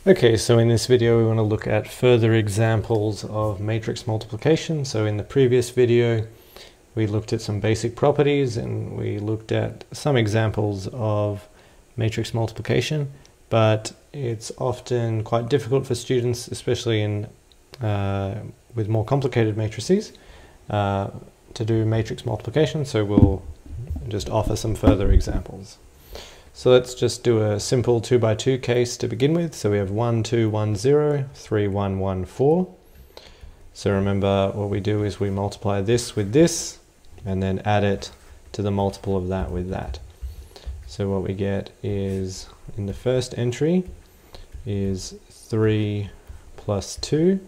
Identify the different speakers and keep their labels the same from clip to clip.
Speaker 1: Okay, so in this video we want to look at further examples of matrix multiplication. So in the previous video we looked at some basic properties and we looked at some examples of matrix multiplication, but it's often quite difficult for students, especially in with more complicated matrices, to do matrix multiplication, so we'll just offer some further examples. So let's just do a simple 2 by 2 case to begin with. So we have 1, 2, 1, 0, 3, 1, 1, 4. So remember what we do is we multiply this with this and then add it to the multiple of that with that. So what we get is, in the first entry, is 3 plus 2.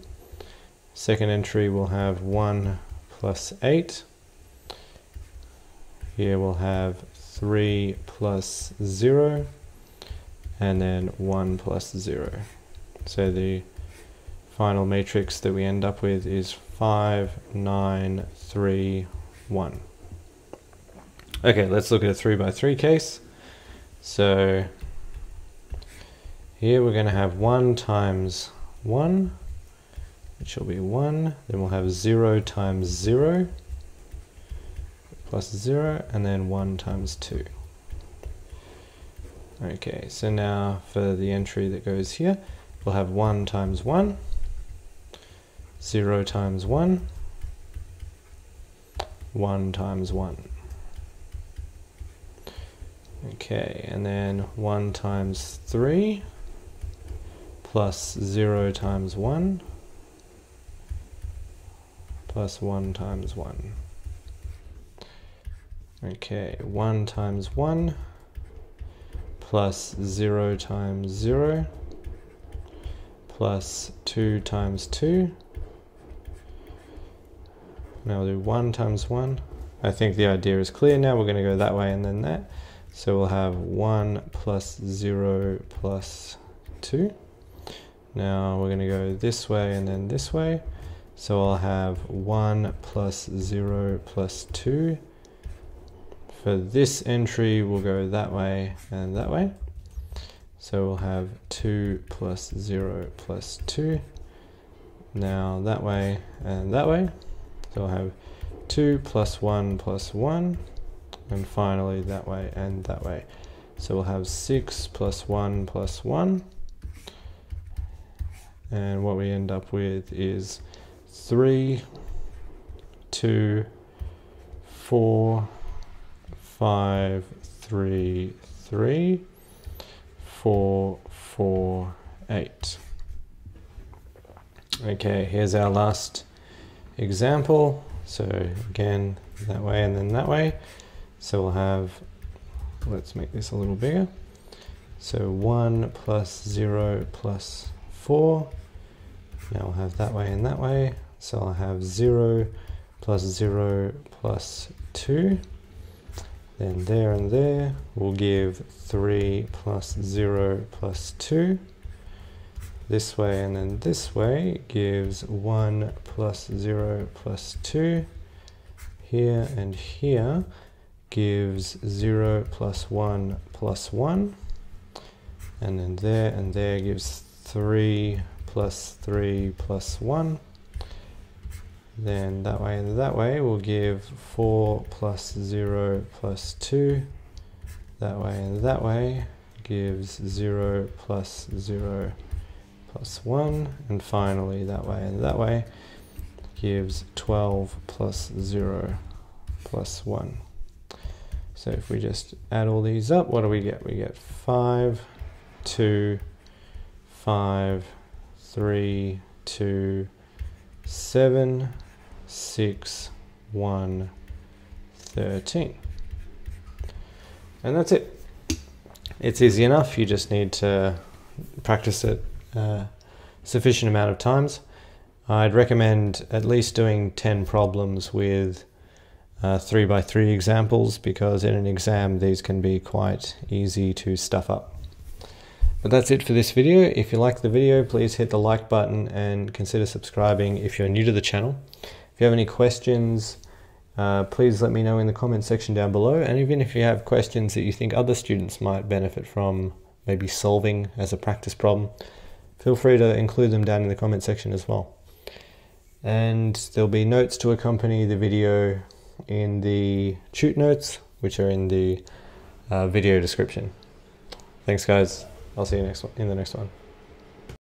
Speaker 1: Second entry will have 1 plus 8. Here we'll have 3 plus 0, and then 1 plus 0. So the final matrix that we end up with is 5, 9, 3, 1. Okay, let's look at a 3 by 3 case. So here we're going to have 1 times 1, which will be 1. Then we'll have 0 times 0, plus 0, and then 1 times 2. Okay, so now for the entry that goes here, we'll have 1 times 1, 0 times 1, 1 times 1. Okay, and then 1 times 3, plus 0 times 1, plus 1 times 1. Okay, 1 times 1, plus 0 times 0, plus 2 times 2. Now we'll do 1 times 1. I think the idea is clear now. We're going to go that way and then that. So we'll have 1 plus 0 plus 2. Now we're going to go this way and then this way. So I'll have 1 plus 0 plus 2. For this entry, we'll go that way and that way. So we'll have 2 plus 0 plus 2. Now that way and that way. So we'll have 2 plus 1 plus 1. And finally that way and that way. So we'll have 6 plus 1 plus 1. And what we end up with is 3, 2, 4, 5, 3, 3, 4, 4, 8. Okay, here's our last example. So again, that way and then that way. So we'll have, let's make this a little bigger. So 1 plus 0 plus 4. Now we'll have that way and that way. So I'll have 0 plus 0 plus 2. Then there and there will give 3 plus 0 plus 2. This way and then this way gives 1 plus 0 plus 2. Here and here gives 0 plus 1 plus 1. And then there and there gives 3 plus 3 plus 1. Then that way and that way will give 4 plus 0 plus 2. That way and that way gives 0 plus 0 plus 1. And finally that way and that way gives 12 plus 0 plus 1. So if we just add all these up, what do we get? We get 5, 2, 5, 3, 2, 7, 6, 1, 13. And that's it. It's easy enough. You just need to practice it a sufficient amount of times. I'd recommend at least doing 10 problems with 3 by 3 examples, because in an exam these can be quite easy to stuff up. But that's it for this video. If you like the video, please hit the like button and consider subscribing if you're new to the channel. If you have any questions, please let me know in the comment section down below. And even if you have questions that you think other students might benefit from maybe solving as a practice problem, feel free to include them down in the comment section as well. And there'll be notes to accompany the video in the shoot notes, which are in the video description. Thanks guys, I'll see you in the next one.